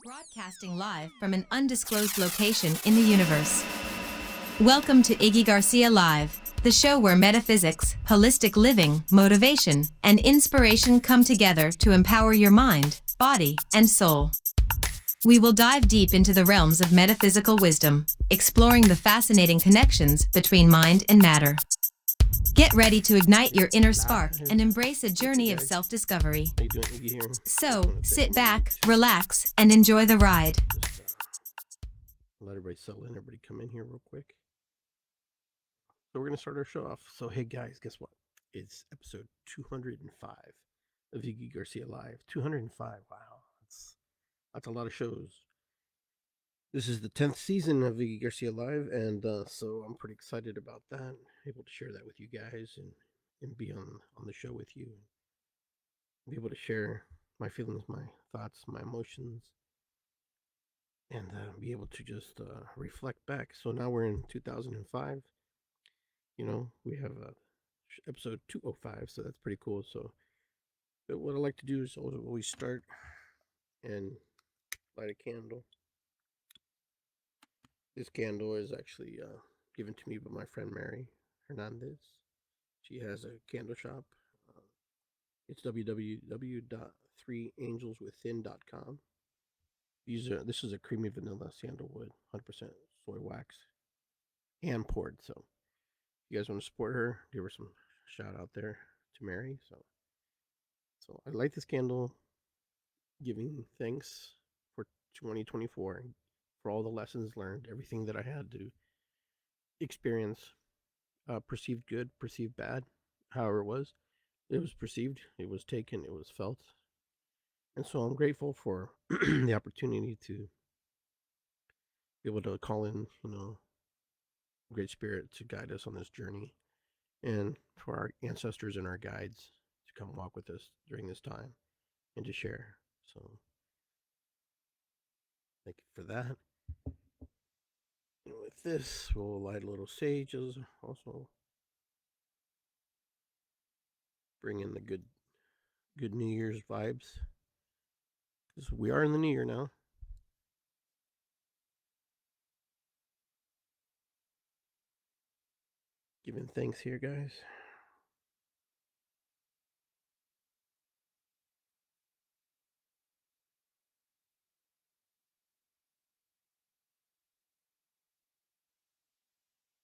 Broadcasting live from an undisclosed location in the universe. Welcome to Iggy Garcia Live, the show where metaphysics, holistic living, motivation, and inspiration come together to empower your mind, body, and soul. We will dive deep into the realms of metaphysical wisdom, exploring the fascinating connections between mind and matter. Get ready to ignite your inner spark and embrace a journey of self-discovery. How you doing, Iggy here? So, sit back, relax, and enjoy the ride. Just let everybody settle in. Everybody come in here real quick. So we're going to start our show off. So, hey guys, guess what? It's episode 205 of Iggy Garcia Live. 205. Wow. That's a lot of shows. This is the 10th season of Iggy Garcia Live, and so I'm pretty excited about that. Able to share that with you guys and be on the show with you. Be able to share my feelings, my thoughts, my emotions, and be able to just reflect back. So now we're in 2005. You know, we have episode 205, so that's pretty cool. So, but what I like to do is always start and light a candle. This candle is actually given to me by my friend Mary Hernandez. She has a candle shop. It's www.3angelswithin.com. This is a creamy vanilla sandalwood, 100% soy wax, hand poured. So, if you guys want to support her, give her some shout out there to Mary. So I light this candle, giving thanks for 2024, for all the lessons learned, everything that I had to experience, perceived good, perceived bad, however it was perceived, it was taken, it was felt. And so I'm grateful for the opportunity to be able to call in, Great Spirit to guide us on this journey, and for our ancestors and our guides to come walk with us during this time and to share. So thank you for that. And with this, we'll light a little sage as also. Bring in the good New Year's vibes, because we are in the new year now. Giving thanks here, guys.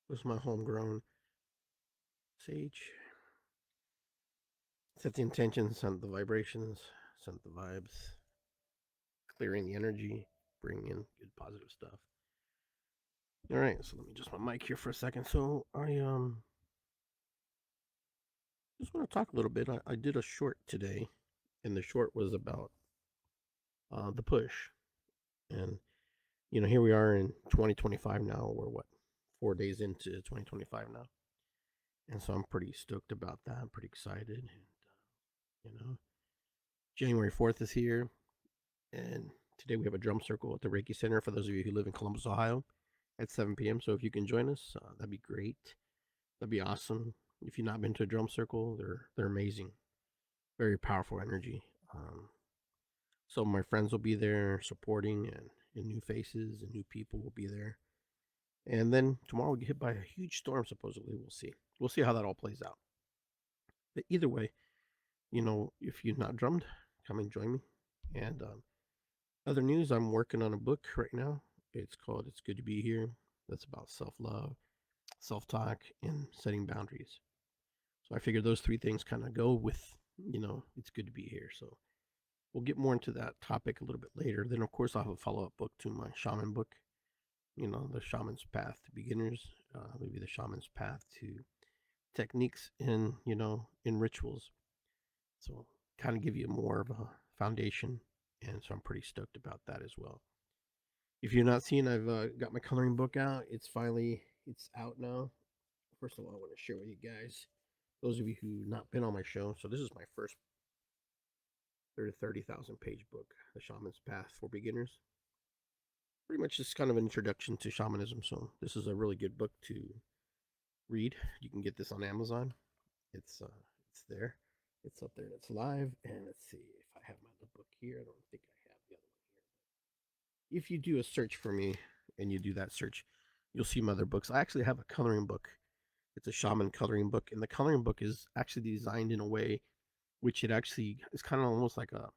This is my homegrown sage. Set the intention, send the vibrations, send the vibes, clearing the energy, bringing in good positive stuff. All right, so let me adjust my mic here for a second. So I just want to talk a little bit. I did a short today, and the short was about the push. And here we are in 2025 now. We're 4 days into 2025 now, and so I'm pretty stoked about that. I'm pretty excited, and January 4th is here, and today we have a drum circle at the Reiki Center for those of you who live in Columbus, Ohio, at 7 p.m. So if you can join us, that'd be great. That'd be awesome. If you've not been to a drum circle, they're amazing, very powerful energy. So my friends will be there supporting, and new faces and new people will be there. And then tomorrow we'll get hit by a huge storm, supposedly. We'll see how that all plays out. But either way, if you've not drummed, come and join me. And other news, I'm working on a book right now. It's called It's Good to Be Here. That's about self-love, self-talk, and setting boundaries. So I figured those three things kind of go with, it's good to be here. So we'll get more into that topic a little bit later. Then, of course, I'll have a follow-up book to my shaman book, The Shaman's Path to Beginners, maybe The Shaman's Path to Techniques in rituals. So kind of give you more of a foundation, and so I'm pretty stoked about that as well. If you're not seeing, I've got my coloring book out. It's out now. First of all, I want to share with you guys, those of you who've not been on my show. So this is my first 30,000 page book, The Shaman's Path for Beginners. Pretty much just kind of an introduction to shamanism. So this is a really good book to read. You can get this on Amazon. It's there. It's up there. It's live. And let's see if I have my other book here. I don't think I have the other one here. if you do a search for me and you do that search, you'll see my other books. I actually have a coloring book. It's a shaman coloring book, and the coloring book is actually designed in a way which it actually is kind of almost like a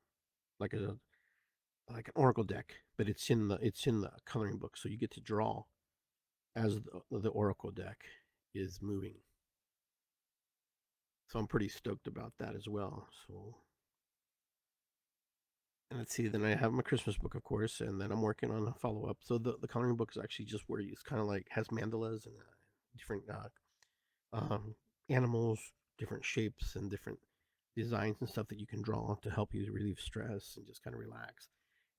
like an oracle deck, but it's in the coloring book, so you get to draw as the oracle deck is moving. So I'm pretty stoked about that as well. So and let's see, then I have my Christmas book, of course, and then I'm working on a follow up. So the coloring book is actually just where it's kind of like has mandalas and different um, animals, different shapes, and different designs and stuff that you can draw to help you relieve stress and just kind of relax.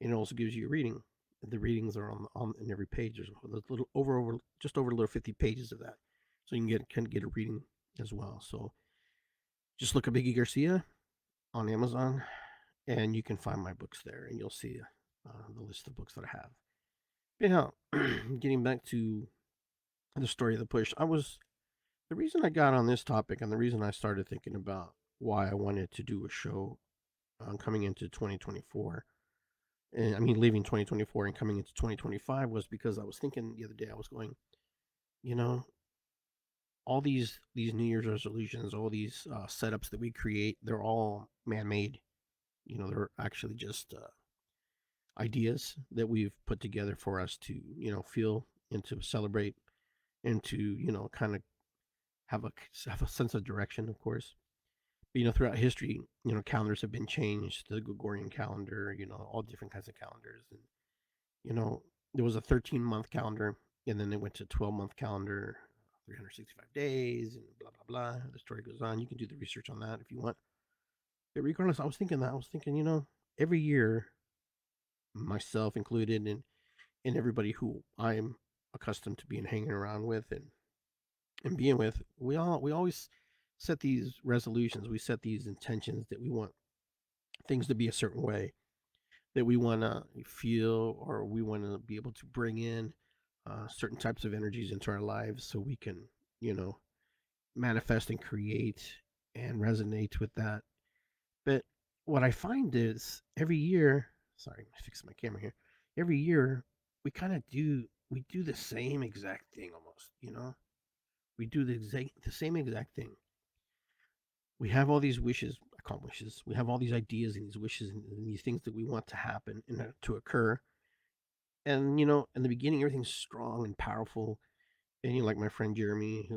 And it also gives you a reading. The readings are on in every page. There's a little over just over a little 50 pages of that, so you can get a reading as well. So just look up Iggy Garcia on Amazon, and you can find my books there, and you'll see the list of books that I have. Anyhow, getting back to the story of the push, the reason I got on this topic and the reason I started thinking about why I wanted to do a show coming into 2024, and I mean leaving 2024 and coming into 2025 was because I was thinking the other day, I was going, you know, all these New Year's resolutions, all these setups that we create, they're all man-made. They're actually just ideas that we've put together for us to feel and to celebrate and to kind of have a sense of direction, of course. But, throughout history, calendars have been changed. The Gregorian calendar, all different kinds of calendars, and there was a 13-month calendar, and then it went to 12-month calendar, 365 days, and blah blah blah. The story goes on. You can do the research on that if you want. But regardless, I was thinking, every year, myself included, and everybody who I'm accustomed to being hanging around with and being with, we always set these resolutions, we set these intentions that we want things to be a certain way, that we want to feel, or we want to be able to bring in certain types of energies into our lives so we can, you know, manifest and create and resonate with that. But what I find is every year, sorry, I'm fixing my camera here. Every year, we do the same exact thing almost. We do the same exact thing. We have all these wishes, I call them wishes. We have all these ideas and these wishes and these things that we want to happen and to occur. And in the beginning, everything's strong and powerful. And like my friend Jeremy,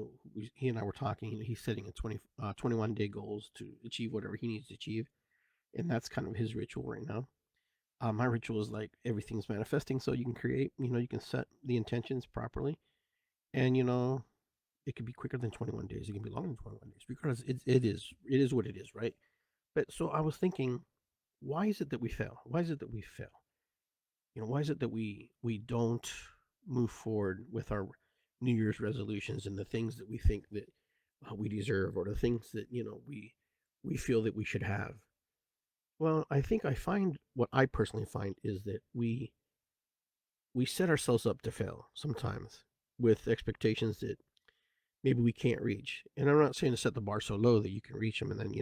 he and I were talking. He's setting a 21-day goals to achieve whatever he needs to achieve, and that's kind of his ritual right now. My ritual is like everything's manifesting, so you can create. You can set the intentions properly, and it could be quicker than 21 days. It can be longer than 21 days because it is what it is, right? But so I was thinking, why is it that we fail? Why is it that we fail? Why is it that we don't move forward with our New Year's resolutions and the things that we think that we deserve, or the things that we feel that we should have? Well, I find what I personally find is that we set ourselves up to fail sometimes with expectations that maybe we can't reach. And I'm not saying to set the bar so low that you can reach them, and then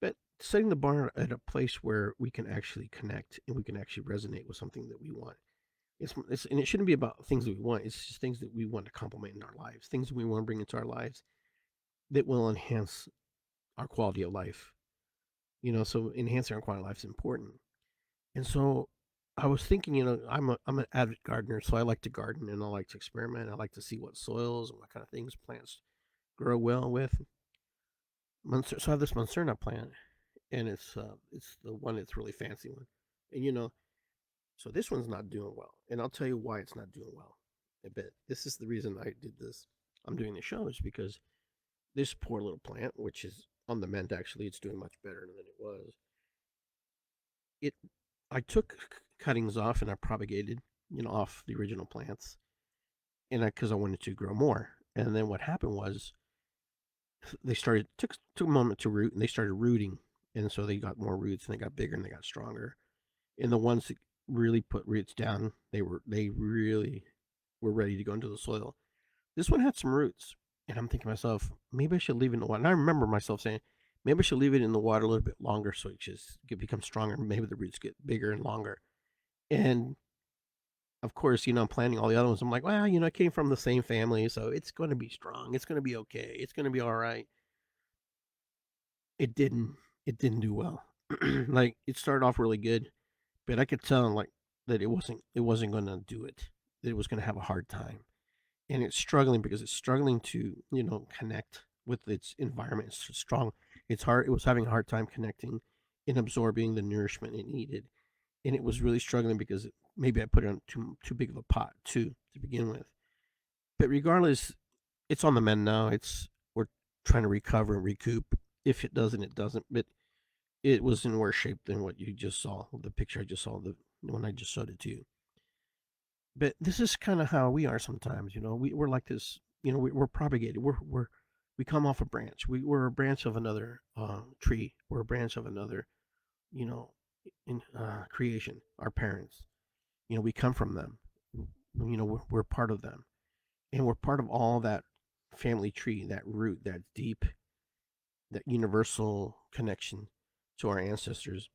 but setting the bar at a place where we can actually connect and we can actually resonate with something that we want. And it shouldn't be about things that we want. It's just things that we want to complement in our lives, things that we want to bring into our lives that will enhance our quality of life. So enhancing our quality of life is important. And so I was thinking, I'm an avid gardener, so I like to garden and I like to experiment. I like to see what soils and what kind of things plants grow well with. So I have this Monserna plant, and it's the one that's really fancy one, and so this one's not doing well, and I'll tell you why it's not doing well. I bet this is the reason I did this. I'm doing the show is because this poor little plant, which is on the mend, actually, it's doing much better than it was. It, I took cuttings off and I propagated, off the original plants, and because I wanted to grow more. And then what happened was they started took a moment to root, and they started rooting, and so they got more roots and they got bigger and they got stronger. And the ones that really put roots down, they really were ready to go into the soil. This one had some roots, and I'm thinking to myself, maybe I should leave it in the water. And I remember myself saying, maybe I should leave it in the water a little bit longer so it become stronger. Maybe the roots get bigger and longer. And of course, I'm planning all the other ones. I'm like, well, I came from the same family, so it's going to be strong. It's going to be okay. It's going to be all right. It didn't. It didn't do well. Like it started off really good, but I could tell like that it wasn't. It wasn't going to do it. That it was going to have a hard time, and it's struggling because it's struggling to connect with its environment. It's strong. It's hard. It was having a hard time connecting and absorbing the nourishment it needed, and it was really struggling because maybe I put it on too big of a pot too to begin with. But regardless, it's on the mend now. We're trying to recover and recoup. If it doesn't, it doesn't. But it was in worse shape than what you just saw. The picture I just saw, the when I just showed it to you. But this is kind of how we are sometimes. We're like this. We're propagated. We come off a branch. We're a branch of another tree. We're a branch of another. You know, in creation. Our parents. We come from them. We're part of them, and we're part of all that family tree, that root, that deep, that universal connection to our ancestors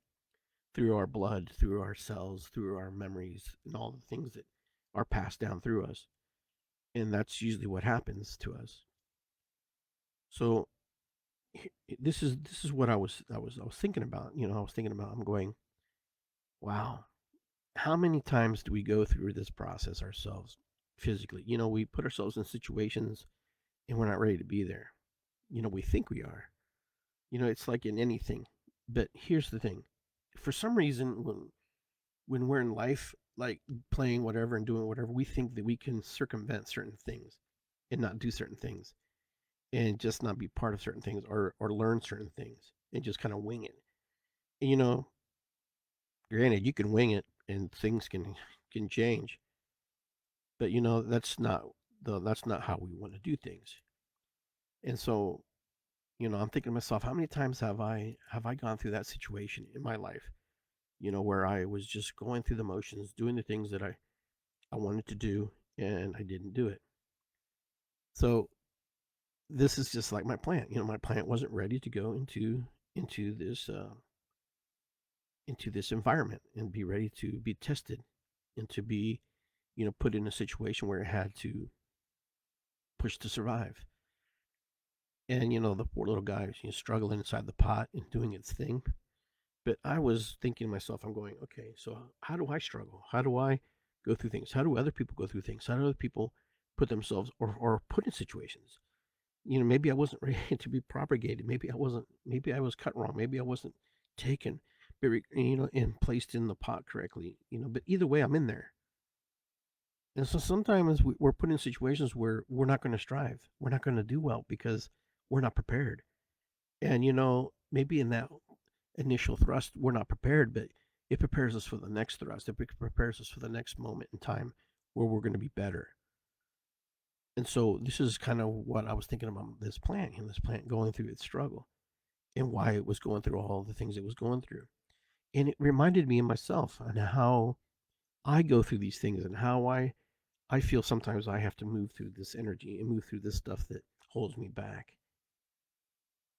through our blood, through our cells, through our memories, and all the things that are passed down through us. And that's usually what happens to us. So this is what I was thinking about. I was thinking about. I'm going, wow, how many times do we go through this process ourselves physically? We put ourselves in situations and we're not ready to be there. We think we are. It's like in anything. But here's the thing. For some reason, when we're in life, like playing whatever and doing whatever, we think that we can circumvent certain things and not do certain things and just not be part of certain things or learn certain things and just kind of wing it. And, granted, you can wing it and things can change, but that's not how we want to do things. And so, I'm thinking to myself, how many times have I gone through that situation in my life? Where I was just going through the motions, doing the things that I wanted to do, and I didn't do it. So this is just like my plant. My plant wasn't ready to go into this into this environment and be ready to be tested and to be put in a situation where it had to push to survive. And the poor little guy was struggling inside the pot and doing its thing. But I was thinking to myself, I'm going, okay, so how do I struggle? How do I go through things? How do other people go through things? How do other people put themselves or put in situations? Maybe I wasn't ready to be propagated. Maybe I wasn't. Maybe I was cut wrong. Maybe I wasn't taken, but and placed in the pot correctly. But either way, I'm in there. And so sometimes we're put in situations where we're not going to strive. We're not going to do well because we're not prepared. And maybe in that initial thrust, we're not prepared, but it prepares us for the next thrust. It prepares us for the next moment in time where we're going to be better. And so this is kind of what I was thinking about this plant and this plant going through its struggle and why it was going through all the things it was going through. And it reminded me of myself and how I go through these things and how I feel sometimes I have to move through this energy and move through this stuff that holds me back.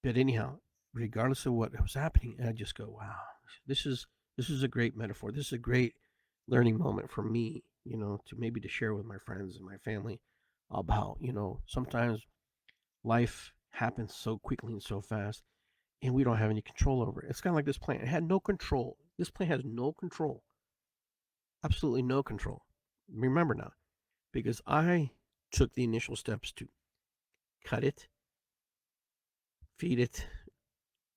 But anyhow, regardless of what was happening, I just go, wow, this is this is a great metaphor. This is a great learning moment for me, to maybe to share with my friends and my family about, sometimes life happens so quickly and so fast and we don't have any control over it. It's kind of like this plant. It had no control. This plant has no control. Absolutely no control. Remember now, because I took the initial steps to cut it, feed it,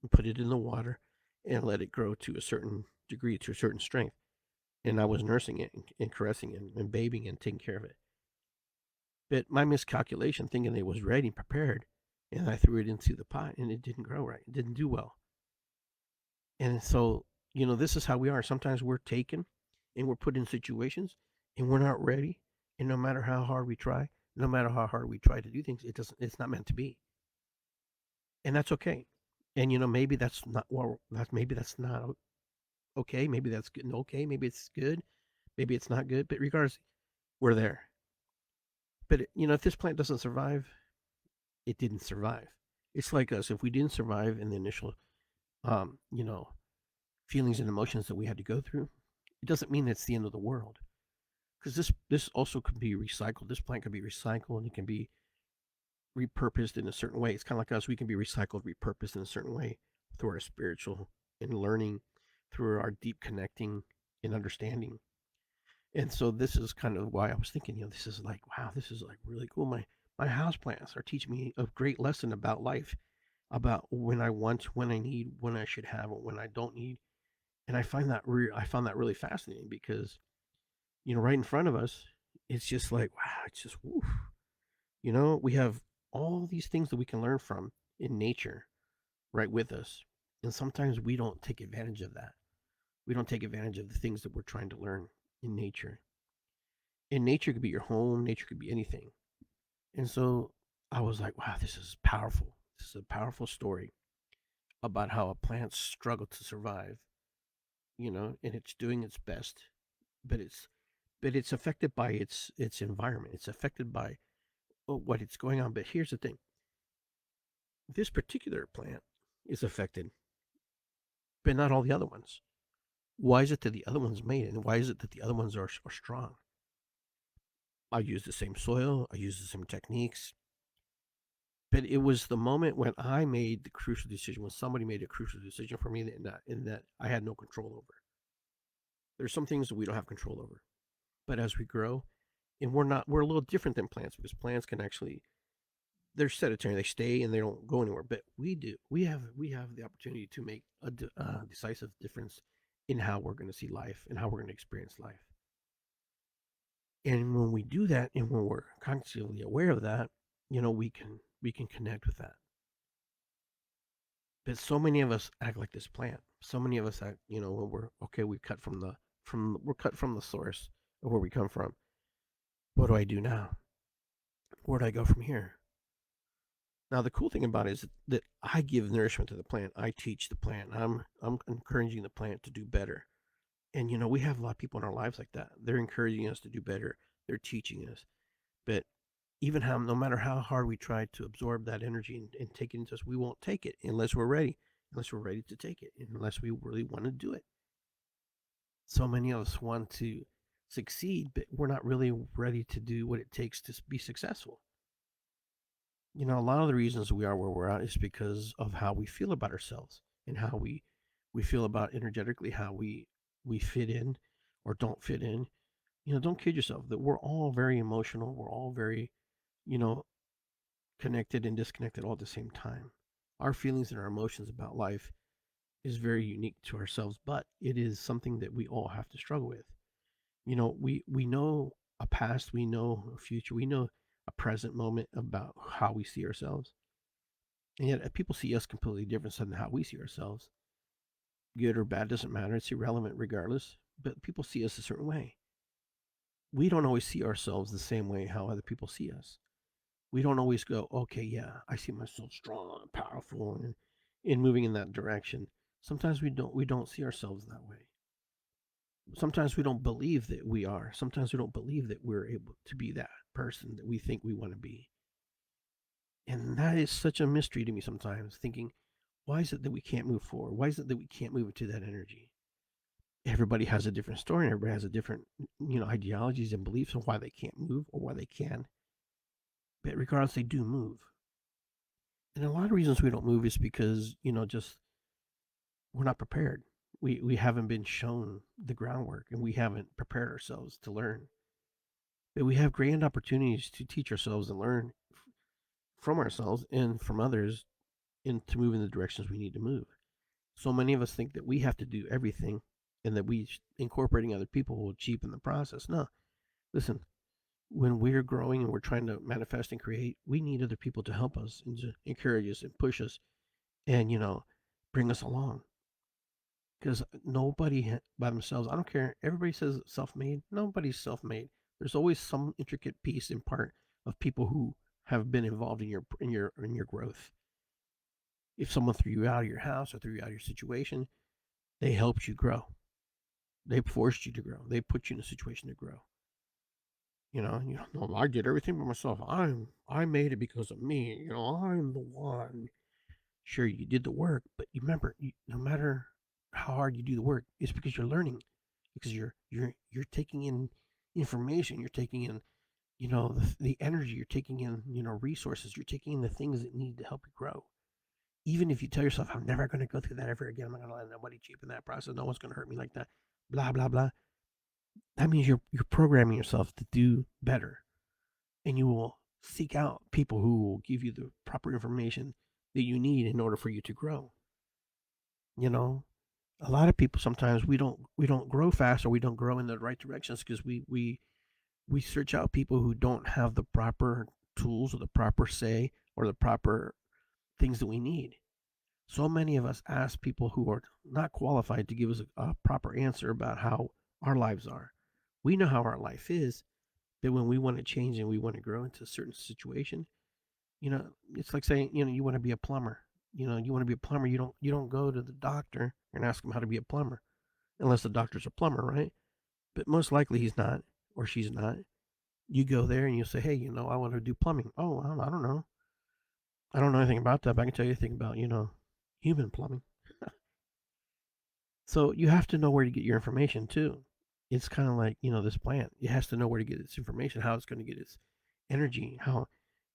and put it in the water and let it grow to a certain degree, to a certain strength. And I was nursing it and caressing it and babying it and taking care of it. But my miscalculation, thinking it was ready and prepared, and I threw it into the pot and it didn't grow right. It didn't do well. And so, this is how we are. Sometimes we're taken and we're put in situations and we're not ready. And no matter how hard we try, no matter how hard we try to do things, it's not meant to be. And that's okay. And maybe that's not well, maybe that's not okay. Maybe that's good. Okay, maybe it's good. Maybe it's not good. But regardless, we're there. But if this plant doesn't survive, it didn't survive. It's like us. If we didn't survive in the initial, um, you know, feelings and emotions that we had to go through, it doesn't mean it's the end of the world. because this also could be recycled. This plant could be recycled, and it can be repurposed in a certain way. It's kind of like us. We can be recycled, repurposed in a certain way through our spiritual and learning, through our deep connecting and understanding. And so this is kind of why I was thinking, this is like, wow, this is like really cool. My house plants are teaching me a great lesson about life, about when I want, when I need, when I should have, when I don't need. And I found that really fascinating because right in front of us, it's just like, wow, it's just woof. We have all these things that we can learn from in nature right with us. And sometimes we don't take advantage of that. We don't take advantage of the things that we're trying to learn in nature. And nature could be your home, nature could be anything. And so I was like, wow, this is powerful. This is a powerful story about how a plant struggled to survive, and it's doing its best, but it's affected by its environment. It's affected by what it's going on. But here's the thing: this particular plant is affected, but not all the other ones. Why is it that the other ones made it, and why is it that the other ones are strong? I use the same soil, I use the same techniques, but it was the moment when I made the crucial decision, when somebody made a crucial decision for me, in that I had no control over. There's some things that we don't have control over, but as we grow, and we're a little different than plants, because plants can actually, they're sedentary, they stay and they don't go anywhere, but we do. We have the opportunity to make a decisive difference in how we're going to see life and how we're going to experience life. And when we do that, and when we're consciously aware of that, we can connect with that. But so many of us act like this plant. So many of us act, when we're okay, we're cut from the source of where we come from. What do I do now? Where do I go from here? Now the cool thing about it is that I give nourishment to the plant. I teach the plant. I'm encouraging the plant to do better. And we have a lot of people in our lives like that. They're encouraging us to do better. They're teaching us. But even how, no matter how hard we try to absorb that energy and take it into us, we won't take it unless we're ready. Unless we're ready to take it, unless we really want to do it. So many of us want to succeed, but we're not really ready to do what it takes to be successful. A lot of the reasons we are where we're at is because of how we feel about ourselves, and how we feel about energetically, how we fit in or don't fit in. Don't kid yourself that we're all very emotional. We're all very, you know, connected and disconnected all at the same time. Our feelings and our emotions about life is very unique to ourselves, but it is something that we all have to struggle with. We know a past, we know a future, we know a present moment about how we see ourselves. And yet people see us completely different than how we see ourselves. Good or bad doesn't matter, it's irrelevant regardless. But people see us a certain way. We don't always see ourselves the same way how other people see us. We don't always go, okay, yeah, I see myself strong and powerful and moving in that direction. Sometimes we don't see ourselves that way. Sometimes we don't believe that we are. Sometimes we don't believe that we're able to be that person that we think we want to be. And that is such a mystery to me sometimes, thinking, why is it that we can't move forward? Why is it that we can't move into that energy? Everybody has a different story, and everybody has a different, ideologies and beliefs on why they can't move or why they can. But regardless, they do move. And a lot of reasons we don't move is because, just we're not prepared. We haven't been shown the groundwork, and we haven't prepared ourselves to learn. But we have grand opportunities to teach ourselves and learn from ourselves and from others, and to move in the directions we need to move. So many of us think that we have to do everything, and that we incorporating other people will cheapen the process. No, listen. When we're growing and we're trying to manifest and create, we need other people to help us and to encourage us and push us, and bring us along. Because nobody by themselves, I don't care. Everybody says self-made. Nobody's self-made. There's always some intricate piece and part of people who have been involved in your growth. If someone threw you out of your house or threw you out of your situation, they helped you grow. They forced you to grow. They put you in a situation to grow. No, I did everything by myself. I made it because of me. I'm the one. Sure, you did the work, but you remember, no matter how hard you do the work, it's because you're learning, because you're taking in information, you're taking in, the energy, you're taking in, resources, you're taking in the things that need to help you grow. Even if you tell yourself, I'm never going to go through that ever again, I'm not going to let nobody cheapen that process, no one's going to hurt me like that, blah, blah, blah. That means you're programming yourself to do better. And you will seek out people who will give you the proper information that you need in order for you to grow. You know, a lot of people sometimes we don't grow fast, or we don't grow in the right directions because we search out people who don't have the proper tools or the proper say or the proper things that we need. So many of us ask people who are not qualified to give us a proper answer about how our lives are. We know how our life is, but when we want to change and we want to grow into a certain situation, it's like saying, you want to be a plumber. You want to be a plumber. You don't go to the doctor and ask him how to be a plumber, unless the doctor's a plumber, right? But most likely he's not, or she's not. You go there and you say, hey, I want to do plumbing. Oh, I don't know. I don't know anything about that, but I can tell you anything about, human plumbing. So you have to know where to get your information too. It's kind of like, this plant. It has to know where to get its information, how it's going to get its energy, how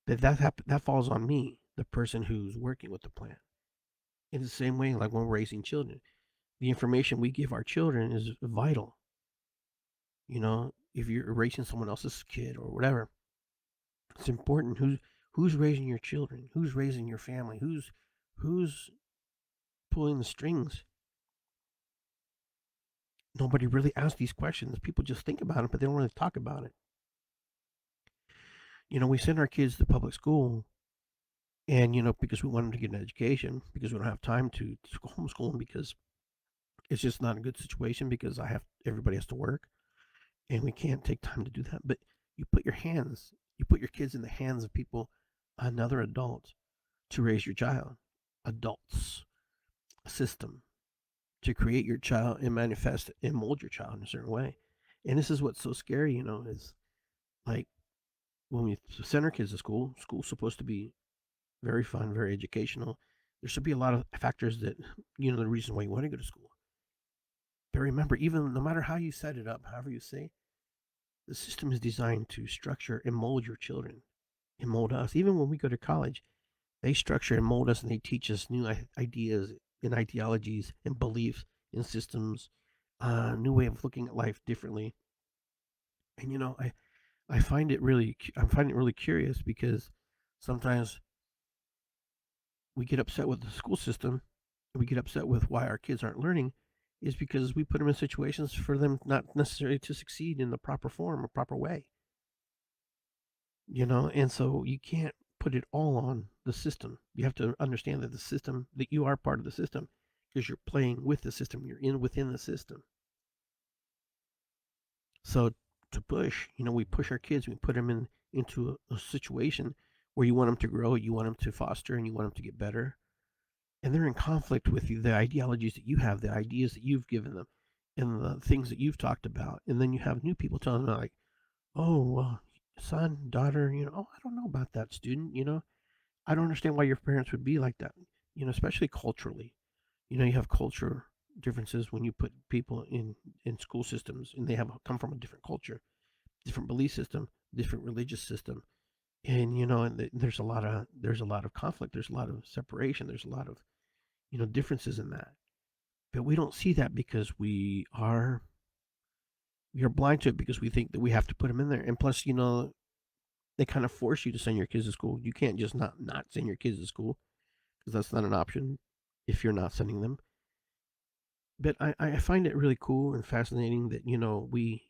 that falls on me, the person who's working with the plant. In the same way, like when we're raising children, the information we give our children is vital. If you're raising someone else's kid or whatever, it's important who's raising your children, who's raising your family, who's pulling the strings. Nobody really asks these questions. People just think about it, but they don't really talk about it. We send our kids to public school, and because we want them to get an education, because we don't have time to homeschool them, because it's just not a good situation, because everybody has to work, and we can't take time to do that. But you put your kids in the hands of people, another adult, to raise your child. Adults, a system to create your child and manifest and mold your child in a certain way. And this is what's so scary, is like when we send our kids to school's supposed to be very fun, very educational. There should be a lot of factors that, the reason why you want to go to school. But remember, even no matter how you set it up, however you say, the system is designed to structure and mold your children and mold us. Even when we go to college, they structure and mold us, and they teach us new ideas and ideologies and beliefs and systems, new way of looking at life differently. And I find it really curious, because sometimes we get upset with the school system, and we get upset with why our kids aren't learning, is because we put them in situations for them not necessarily to succeed in the proper form or proper way. And so you can't put it all on the system. You have to understand that you are part of the system, because you're playing with the system, you're within the system. So to push, we push our kids, we put them into a situation where you want them to grow, you want them to foster, and you want them to get better. And they're in conflict with you, the ideologies that you have, the ideas that you've given them, and the things that you've talked about. And then you have new people telling them, like, oh, son, daughter, oh, I don't know about that, student, I don't understand why your parents would be like that, especially culturally. You have culture differences when you put people in school systems, and they have come from a different culture, different belief system, different religious system. And there's a lot of conflict, there's a lot of separation, there's a lot of differences in that. But we don't see that because we are blind to it, because we think that we have to put them in there. And plus, they kind of force you to send your kids to school. You can't just not send your kids to school, because that's not an option if you're not sending them. But I find it really cool and fascinating that we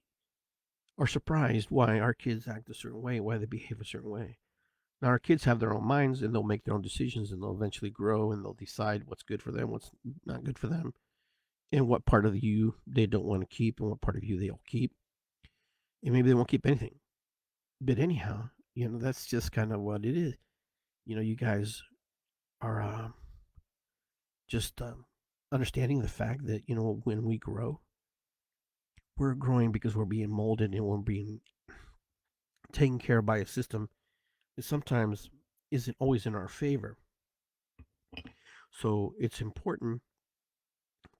are surprised why our kids act a certain way, why they behave a certain way. Now, our kids have their own minds, and they'll make their own decisions, and they'll eventually grow, and they'll decide what's good for them, what's not good for them, and what part of you they don't want to keep, and what part of you they'll keep. And maybe they won't keep anything. But anyhow, that's just kind of what it is. You guys are just understanding the fact that, when we grow, we're growing because we're being molded, and we're being taken care of by a system that sometimes isn't always in our favor. So it's important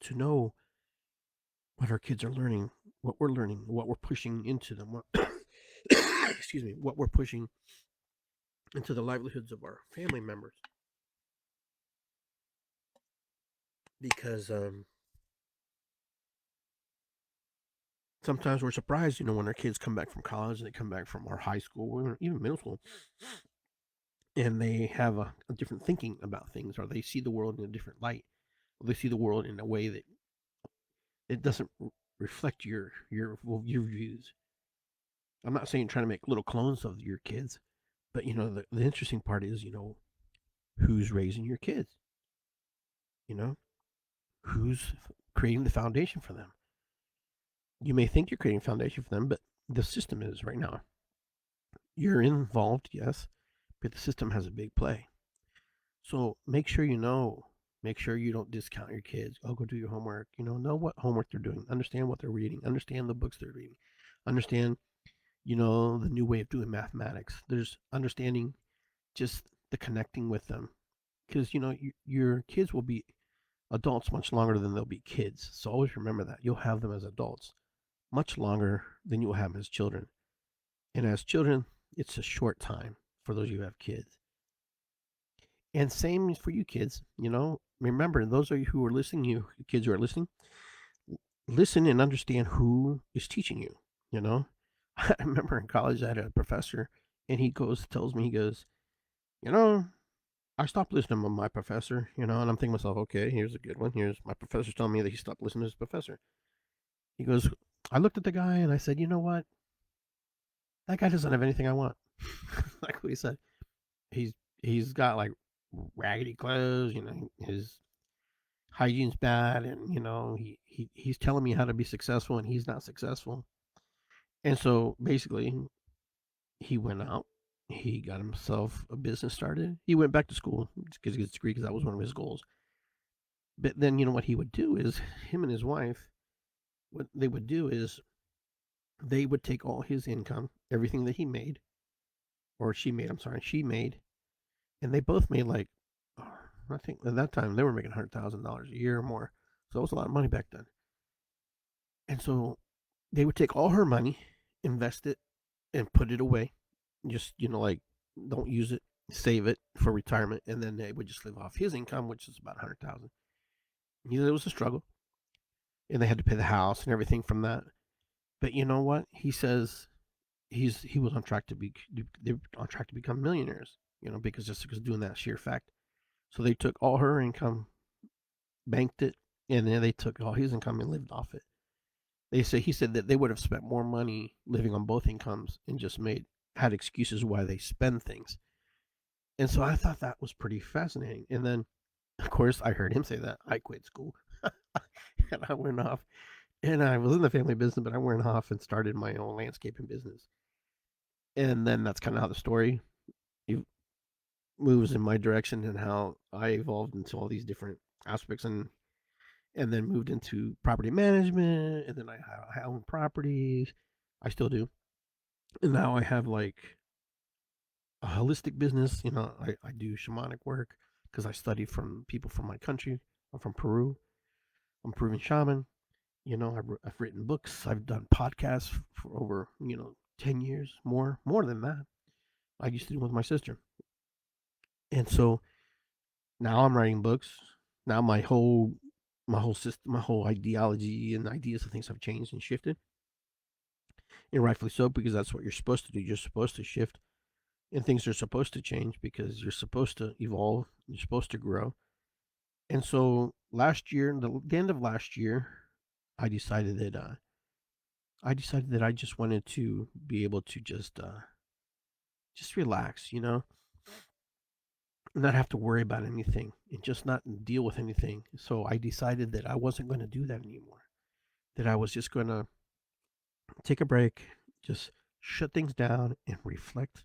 to know what our kids are learning, what we're learning, what we're pushing into them, what excuse me, what we're pushing into the livelihoods of our family members. Because sometimes we're surprised, when our kids come back from college and they come back from our high school or even middle school, and they have a different thinking about things, or they see the world in a different light, or they see the world in a way that it doesn't reflect your views. I'm not saying trying to make little clones of your kids, but the interesting part is, who's raising your kids, you know, who's creating the foundation for them. You may think you're creating a foundation for them, but the system is right now. You're involved, yes, but the system has a big play. So make sure make sure you don't discount your kids. Oh, go do your homework. Know what homework they're doing. Understand what they're reading. Understand the books they're reading. Understand, the new way of doing mathematics. There's understanding just the connecting with them. Because, your kids will be adults much longer than they'll be kids. So always remember that. You'll have them as adults much longer than you will have them as children. And as children, it's a short time for those of you who have kids. And same for you kids, remember, those of you who are listening, you kids who are listening, listen and understand who is teaching you, I remember in college I had a professor, and tells me, he goes, I stopped listening to my professor, and I'm thinking to myself, okay, here's a good one. Here's my professor's telling me that he stopped listening to his professor. He goes, I looked at the guy and I said, you know what? That guy doesn't have anything I want. Like what he said. He's got like raggedy clothes, his hygiene's bad, and he's telling me how to be successful, and he's not successful. And so basically, he went out, he got himself a business started. He went back to school because he gets a degree, because that was one of his goals. But then what he would do is, him and his wife, what they would do is they would take all his income, everything that he made, or she made, and they both made like, I think at that time they were making $100,000 a year or more. So it was a lot of money back then. And so they would take all her money, invest it, and put it away. Just, like, don't use it, save it for retirement, and then they would just live off his income, which is about 100,000. It was a struggle, and they had to pay the house and everything from that. But you know what? He says he was on track to become millionaires. Because doing that sheer fact. So they took all her income, banked it, and then they took all his income and lived off it. He said that they would have spent more money living on both incomes and just had excuses why they spend things. And so I thought that was pretty fascinating. And then, of course, I heard him say that I quit school, and I went off. And I was in the family business, but I went off and started my own landscaping business. And then that's kind of how the story moves in my direction, and how I evolved into all these different aspects, and then moved into property management, and then I own properties. I still do. And now I have like a holistic business. I do shamanic work because I study from people from my country. I'm from Peru. I'm a Peruvian shaman. I've written books. I've done podcasts for over 10 years, more than that. I used to do it with my sister. And so now I'm writing books. Now my whole system, my whole ideology and ideas and things have changed and shifted, and rightfully so, because that's what you're supposed to do. You're supposed to shift, and things are supposed to change, because you're supposed to evolve. You're supposed to grow. And so last year, the end of last year, I decided that I just wanted to be able to just relax, not have to worry about anything, and just not deal with anything. So I decided that I wasn't going to do that anymore. That I was just going to take a break, just shut things down and reflect,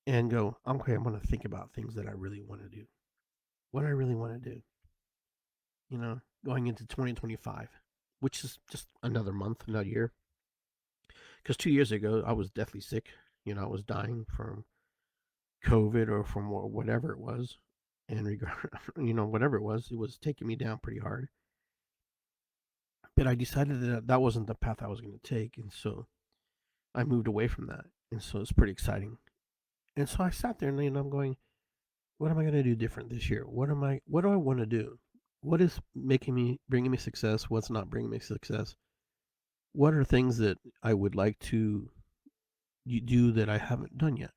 and go, okay, I'm going to think about things that I really want to do. What I really want to do, going into 2025, which is just another month, another year. Because 2 years ago, I was deathly sick. I was dying from COVID or from whatever it was. And whatever it was taking me down pretty hard. But I decided that that wasn't the path I was going to take, and so I moved away from that. And so it's pretty exciting. And so I sat there and I'm going, what am I going to do different this year? What do I want to do? What is bringing me success? What's not bringing me success? What are things that I would like to do that I haven't done yet?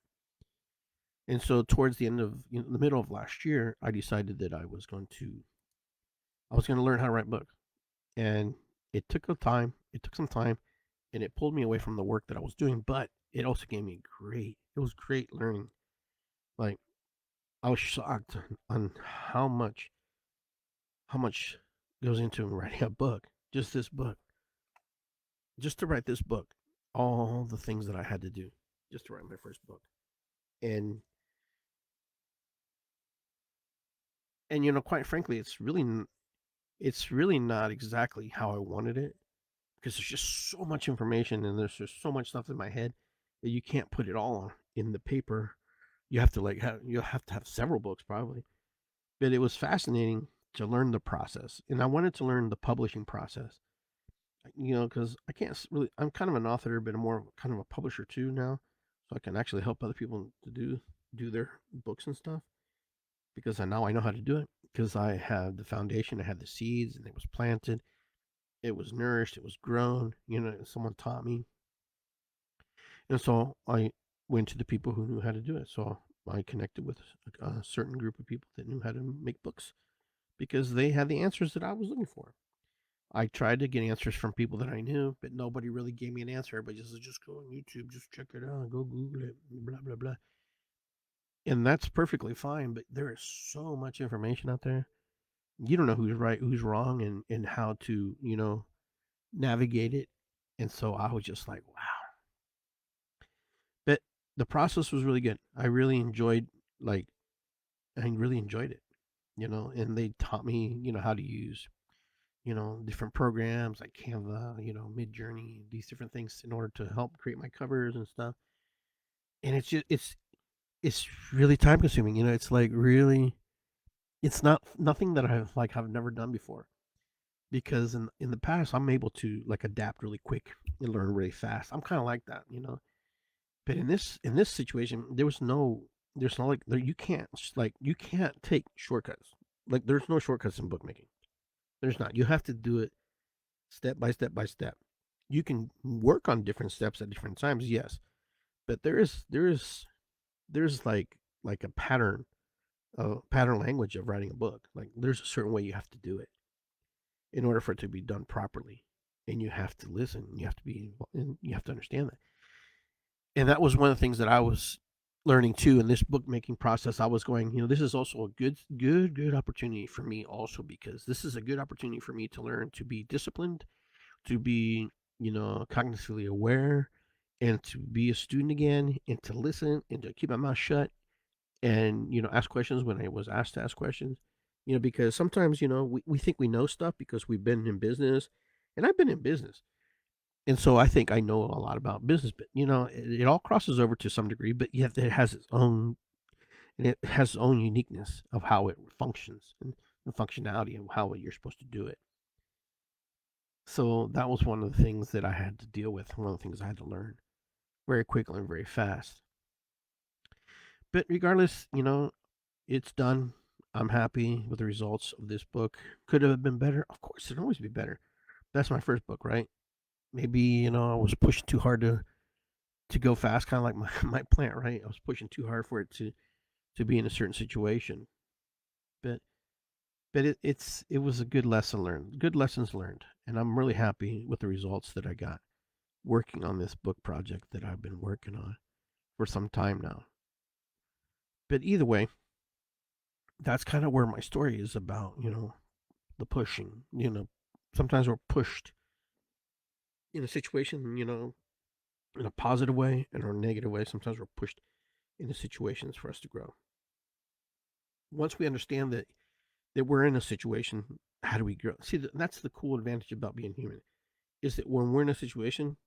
And so towards the end of the middle of last year, I decided that I was going to learn how to write books. And it took some time, and it pulled me away from the work that I was doing, but it also gave me it was great learning. Like, I was shocked on how much goes into writing a book. Just this book. Just to write this book. All the things that I had to do just to write my first book. And quite frankly, it's really not exactly how I wanted it, because there's just so much information and there's just so much stuff in my head that you can't put it all in the paper. You have to have several books probably. But it was fascinating to learn the process, and I wanted to learn the publishing process. Because I can't really. I'm kind of an author, but I'm more kind of a publisher too now, so I can actually help other people to do their books and stuff. Because I know how to do it, because I had the foundation, I had the seeds, and it was planted, it was nourished, it was grown. Someone taught me, and so I went to the people who knew how to do it. So I connected with a certain group of people that knew how to make books, because they had the answers that I was looking for. I tried to get answers from people that I knew, but nobody really gave me an answer. But just go on YouTube, just check it out, go Google it, blah blah blah. And that's perfectly fine. But there is so much information out there. You don't know who's right, who's wrong, and how to navigate it. And so I was just like, wow. But the process was really good. Like I really enjoyed it. And they taught me how to use different programs like Canva, Midjourney, these different things in order to help create my covers and stuff. And it's really time consuming. It's like really, it's not nothing that I've never done before, because in the past I'm able to like adapt really quick and learn really fast. I'm kind of like that. But in this situation, there's no like you can't take shortcuts. Like, there's no shortcuts in bookmaking. There's not. You have to do it step by step by step. You can work on different steps at different times, yes, but there's like a pattern language of writing a book. Like, there's a certain way you have to do it in order for it to be done properly, and you have to listen. And you have to understand that. And that was one of the things that I was learning too in this bookmaking process. I was going, this is also a good opportunity for me, also because this is a good opportunity for me to learn to be disciplined, to be, cognitively aware, and to be a student again, and to listen, and to keep my mouth shut, and, ask questions when I was asked to ask questions. Because sometimes, we think we know stuff because we've been in business, and I've been in business. And so I think I know a lot about business, but, it all crosses over to some degree, but yet it has its own uniqueness of how it functions, and the functionality of how you're supposed to do it. So that was one of the things that I had to deal with, one of the things I had to learn very quickly and very fast. But regardless, it's done. I'm happy with the results of this book. Could it have been better? Of course, it can always be better. That's my first book, right? Maybe, I was pushing too hard to go fast, kind of like my plant, right? I was pushing too hard for it to be in a certain situation. But it was a good lesson learned, good lessons learned, and I'm really happy with the results that I got working on this book project that I've been working on for some time now. But either way, that's kind of where my story is about, the pushing. Sometimes we're pushed in a situation, in a positive way and or a negative way. Sometimes we're pushed into situations for us to grow. Once we understand that we're in a situation, how do we grow? See, that's the cool advantage about being human, is that when we're in a situation,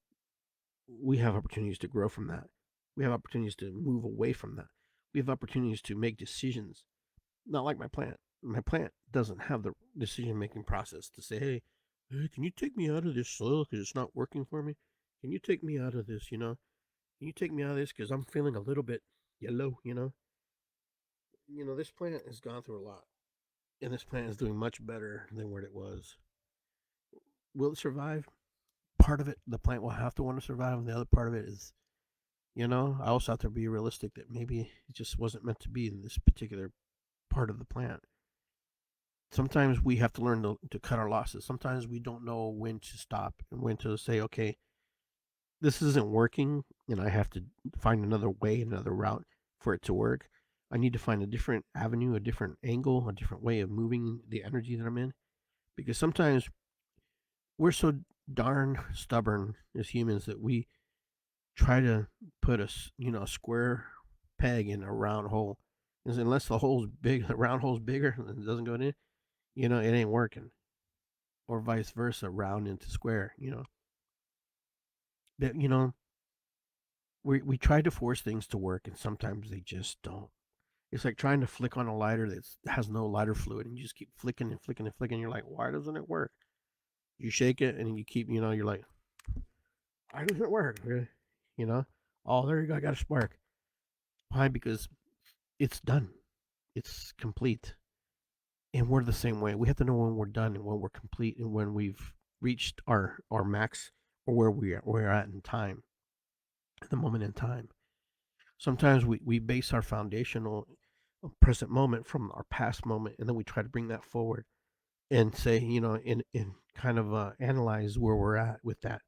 we have opportunities to grow from that. We have opportunities to move away from that. We have opportunities to make decisions. Not like my plant. My plant doesn't have the decision making process to say, hey, hey, can you take me out of this soil because it's not working for me? Can you take me out of this, Can you take me out of this because I'm feeling a little bit yellow, This plant has gone through a lot, and this plant is doing much better than what it was. Will it survive? Part of it, the plant will have to want to survive, and the other part of it is, I also have to be realistic that maybe it just wasn't meant to be in this particular part of the plant. Sometimes we have to learn to cut our losses. Sometimes we don't know when to stop and when to say, okay, this isn't working, and I have to find another way, another route for it to work. I need to find a different avenue, a different angle, a different way of moving the energy that I'm in. Because sometimes we're so darn stubborn as humans that we try to put a square peg in a round hole. Because unless the hole's big, the round hole's bigger and it doesn't go in, it ain't working. Or vice versa, round into square, That, we try to force things to work and sometimes they just don't. It's like trying to flick on a lighter that has no lighter fluid and you just keep flicking and flicking and flicking. You're like, why doesn't it work? You shake it and you keep, you're like, why doesn't it work? You know, oh, there you go. I got a spark. Why? Because it's done. It's complete. And we're the same way. We have to know when we're done and when we're complete and when we've reached our max or where we're at in time, at the moment in time. Sometimes we base our foundational present moment from our past moment and then we try to bring that forward and say, in kind of analyze where we're at with that.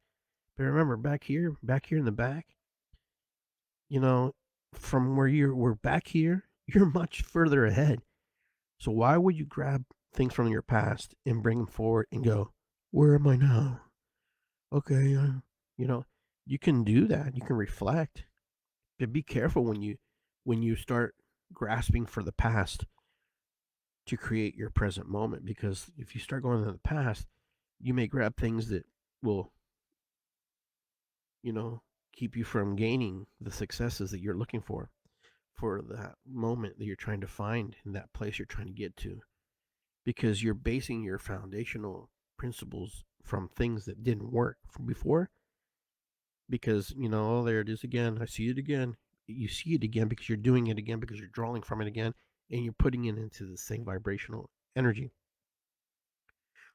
But remember, back here in the back, you know, from where we're back here, you're much further ahead. So why would you grab things from your past and bring them forward and go, where am I now? Okay, you know, you can do that. You can reflect, but be careful when you start grasping for the past to create your present moment. Because if you start going to the past, you may grab things that will, you know, keep you from gaining the successes that you're looking for that moment that you're trying to find in that place you're trying to get to. Because you're basing your foundational principles from things that didn't work from before. Because, oh, there it is again. I see it again. You see it again because you're doing it again, because you're drawing from it again, and you're putting it into the same vibrational energy.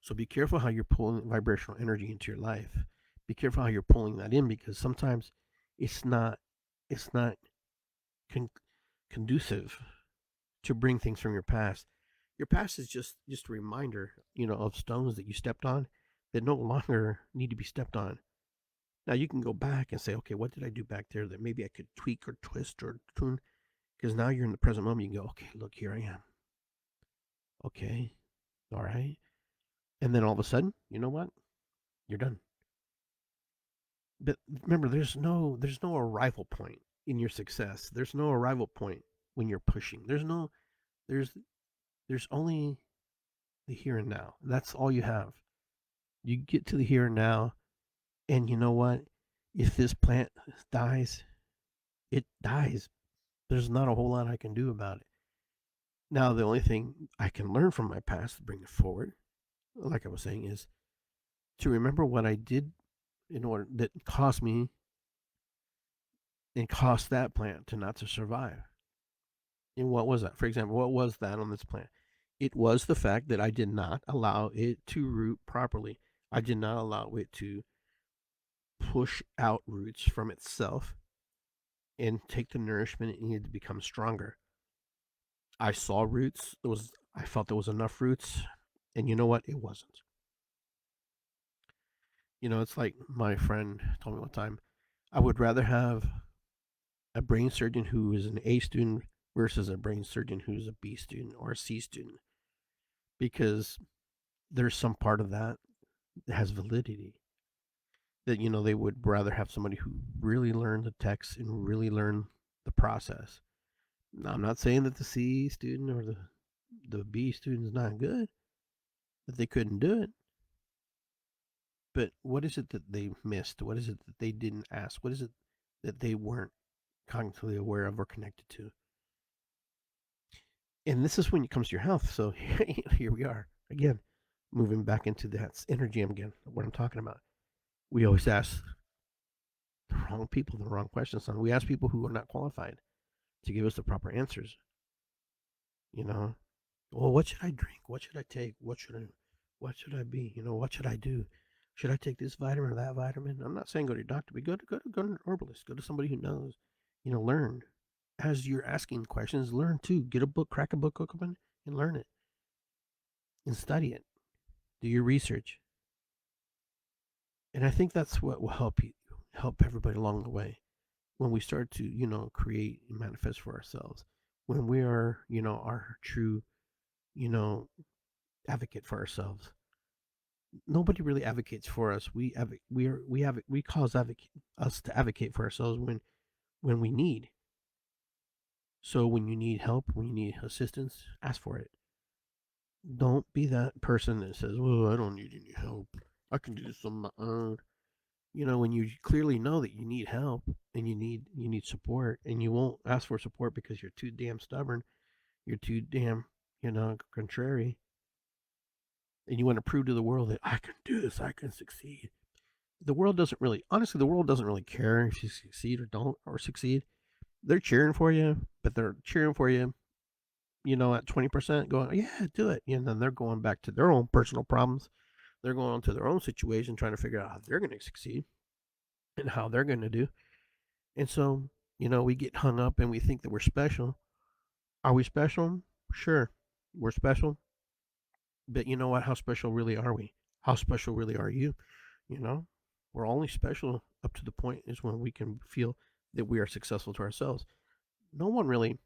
So be careful how you're pulling vibrational energy into your life. Be careful how you're pulling that in, because sometimes it's not con- conducive to bring things from your past. Your past is just a reminder, of stones that you stepped on that no longer need to be stepped on. Now you can go back and say, okay, what did I do back there that maybe I could tweak or twist or tune? Because now you're in the present moment. You can go, okay, look, here I am. Okay, all right. And then all of a sudden, you know what? You're done. But remember, there's no arrival point in your success. There's no arrival point when you're pushing. There's there's only the here and now. That's all you have. You get to the here and now, and you know what? If this plant dies, it dies. There's not a whole lot I can do about it. Now, the only thing I can learn from my past to bring it forward, like I was saying, is to remember what I did in order that cost me and cost that plant to not to survive. And what was that? For example, what was that on this plant? It was the fact that I did not allow it to root properly. I did not allow it to push out roots from itself and take the nourishment it needed to become stronger. I saw roots. I felt there was enough roots, and you know what? It wasn't. It's like my friend told me one time. I would rather have a brain surgeon who is an A student versus a brain surgeon who's a B student or a C student, because there's some part of that that has validity. That they would rather have somebody who really learned the text and really learned the process. Now, I'm not saying that the C student or the B student is not good, that they couldn't do it. But what is it that they missed? What is it that they didn't ask? What is it that they weren't cognitively aware of or connected to? And this is when it comes to your health. So here we are again. moving back into that energy again, what I'm talking about. We always ask the wrong people the wrong questions. And we ask people who are not qualified to give us the proper answers. You know, well, what should I drink? What should I take? What should I be? What should I do? Should I take this vitamin or that vitamin? I'm not saying go to your doctor, but go to an herbalist. Go to somebody who knows. Learn. As you're asking questions, learn too. Get a book, crack a book open, and learn it and study it. Do your research. And I think that's what will help everybody along the way when we start to, create and manifest for ourselves. When we are, our true, you know, advocate for ourselves. Nobody really advocates for us. We cause us to advocate for ourselves when we need. So when you need help, when you need assistance, ask for it. Don't be that person that says, "Well, I don't need any help. I can do this on my own." When you clearly know that you need help and you need support, and you won't ask for support because you're too damn stubborn, you're too damn, contrary, and you want to prove to the world that I can do this, I can succeed. Honestly, the world doesn't really care if you succeed or don't or succeed. They're cheering for you, but they're cheering for you, at 20%, going, yeah, do it. And then they're going back to their own personal problems. They're going on to their own situation, trying to figure out how they're going to succeed and how they're going to do. And so, we get hung up and we think that we're special. Are we special? Sure, we're special. But you know what? How special really are we? How special really are you? You know, we're only special up to the point is when we can feel that we are successful to ourselves. No one really,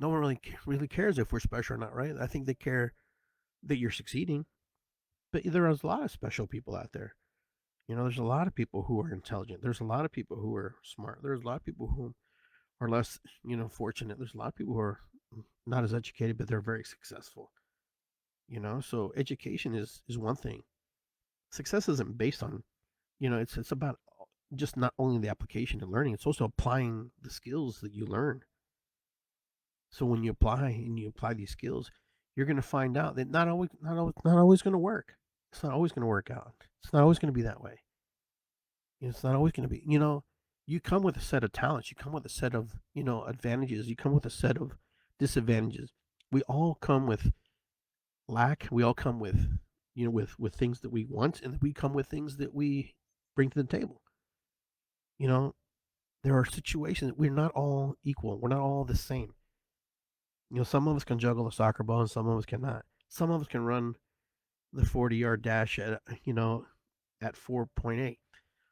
no one really cares if we're special or not, right? I think they care that you're succeeding. But there is a lot of special people out there. There's a lot of people who are intelligent. There's a lot of people who are smart. There's a lot of people who are less, fortunate. There's a lot of people who are not as educated, but they're very successful. So education is one thing. Success isn't based on, it's about just not only the application and learning. It's also applying the skills that you learn. So when you apply these skills, you're going to find out that not always going to work. It's not always going to work out. It's not always going to be that way. It's not always going to be. You come with a set of talents. You come with a set of advantages. You come with a set of disadvantages. We all come with lack. We all come with with things that we want, and we come with things that we bring to the table. You know, there are situations we're not all equal. We're not all the same. Some of us can juggle a soccer ball, and some of us cannot. Some of us can run the 40-yard dash at 4.8.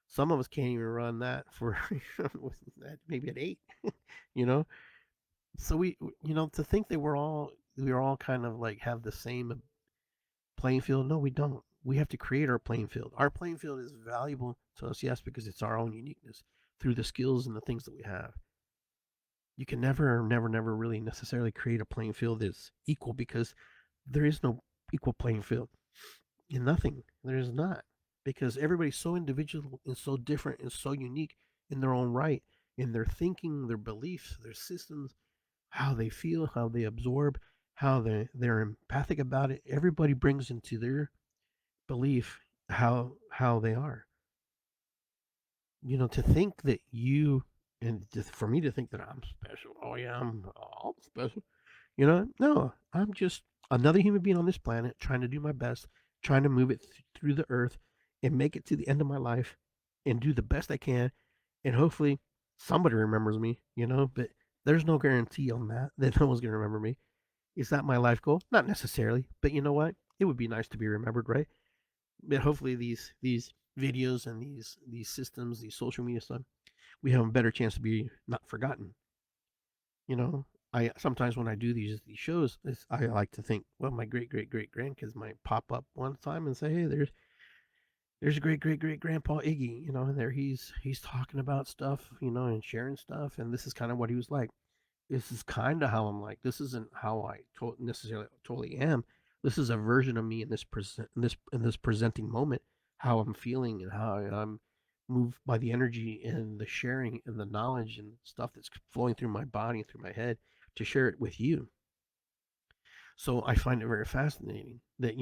Some of us can't even run that for maybe at 8. you know, so to think that we're all kind of like have the same playing field. No, we don't. We have to create our playing field. Our playing field is valuable to us, yes, because it's our own uniqueness through the skills and the things that we have. You can never really necessarily create a playing field that's equal because there is no equal playing field in nothing. There is not, because everybody's so individual and so different and so unique in their own right, in their thinking, their beliefs, their systems, how they feel, how they absorb, how they're empathic about it. Everybody brings into their belief how they are. To think that you and just for me to think that I'm special. Oh yeah, I'm all special. No, I'm just another human being on this planet trying to do my best, trying to move it through the earth and make it to the end of my life and do the best I can, and hopefully somebody remembers me. But there's no guarantee on that no one's gonna remember me. Is that my life goal? Not necessarily, but you know what? It would be nice to be remembered, right? But hopefully these videos and these systems, these social media stuff, we have a better chance to be not forgotten. You know, I sometimes when I do these shows, I like to think, well, my great grandkids might pop up one time and say, hey, there's a great grandpa Iggy, and there he's talking about stuff, and sharing stuff, and this is kind of what he was like. This is kind of how I'm like. This isn't how I necessarily totally am. This is a version of me in this presenting moment, how I'm feeling and how I'm moved by the energy and the sharing and the knowledge and stuff that's flowing through my body and through my head to share it with you. So I find it very fascinating that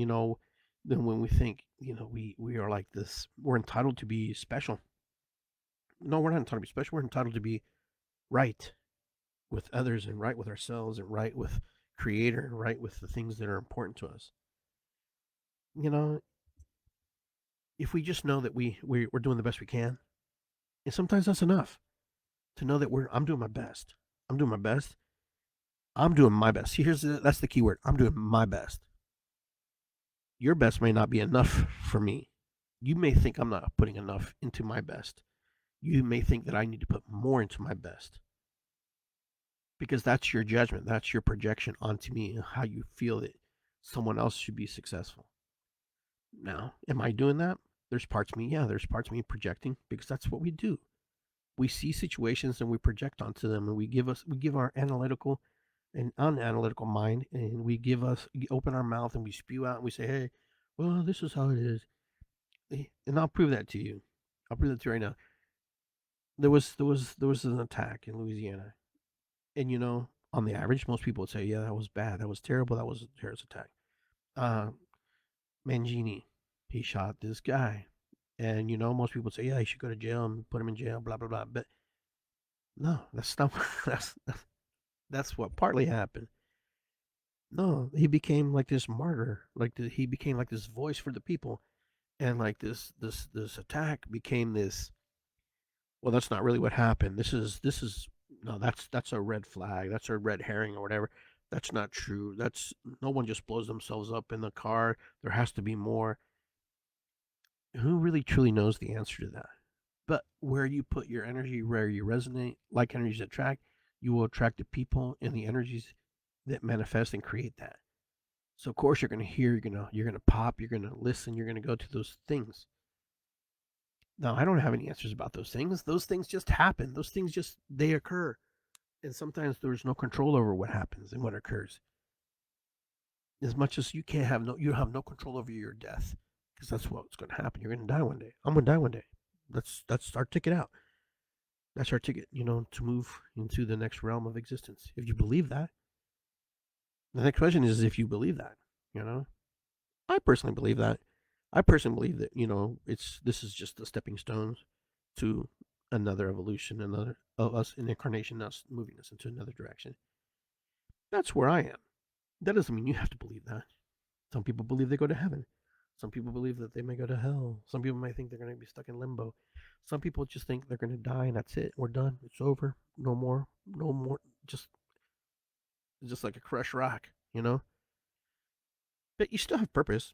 than when we think, we are like this. We're entitled to be special. No, we're not entitled to be special. We're entitled to be right with others and right with ourselves and right with Creator and right with the things that are important to us. You know, if we just know that we're doing the best we can, and sometimes that's enough to know that I'm doing my best. I'm doing my best. I'm doing my best. That's the key word. I'm doing my best. Your best may not be enough for me. You may think I'm not putting enough into my best. You may think that I need to put more into my best because that's your judgment. That's your projection onto me and how you feel that someone else should be successful. Now, am I doing that? There's parts of me, yeah, there's parts of me projecting because that's what we do. We see situations and we project onto them and we give our analytical and unanalytical mind and we open our mouth and we spew out and we say, hey, well, this is how it is. And I'll prove that to you. I'll prove that to you right now. There was an attack in Louisiana. And on the average, most people would say, yeah, that was bad. That was terrible. That was a terrorist attack. Uh, Mangini, he shot this guy. And most people say, yeah, he should go to jail and put him in jail, blah blah blah. But no, that's not that's what partly happened. No, he became like this martyr, he became like this voice for the people, and like this attack became this. Well, that's not really what happened. This is no, that's a red flag. That's a red herring or whatever. That's not true. That's no one just blows themselves up in the car. There has to be more. Who really truly knows the answer to that? But where you put your energy, where you resonate, like energies attract, you will attract the people and the energies that manifest and create that. So of course you're gonna hear, you're gonna pop, you're gonna listen, you're gonna go to those things. Now I don't have any answers about those things. Those things just happen. Those things just they occur. And sometimes there's no control over what happens and what occurs. As much as you have no control over your death. Because that's what's gonna happen. You're gonna die one day. I'm gonna die one day. That's our ticket out. That's our ticket, to move into the next realm of existence. If you believe that. The next question is if you believe that, you know. I personally believe that. I personally believe that, this is just the stepping stones to another evolution, another of us in incarnation, us moving us into another direction. That's where I am. That doesn't mean you have to believe that. Some people believe they go to heaven. Some people believe that they may go to hell. Some people might think they're going to be stuck in limbo. Some people just think they're going to die and that's it. We're done. It's over. No more. No more. Just like a crushed rock, But you still have purpose,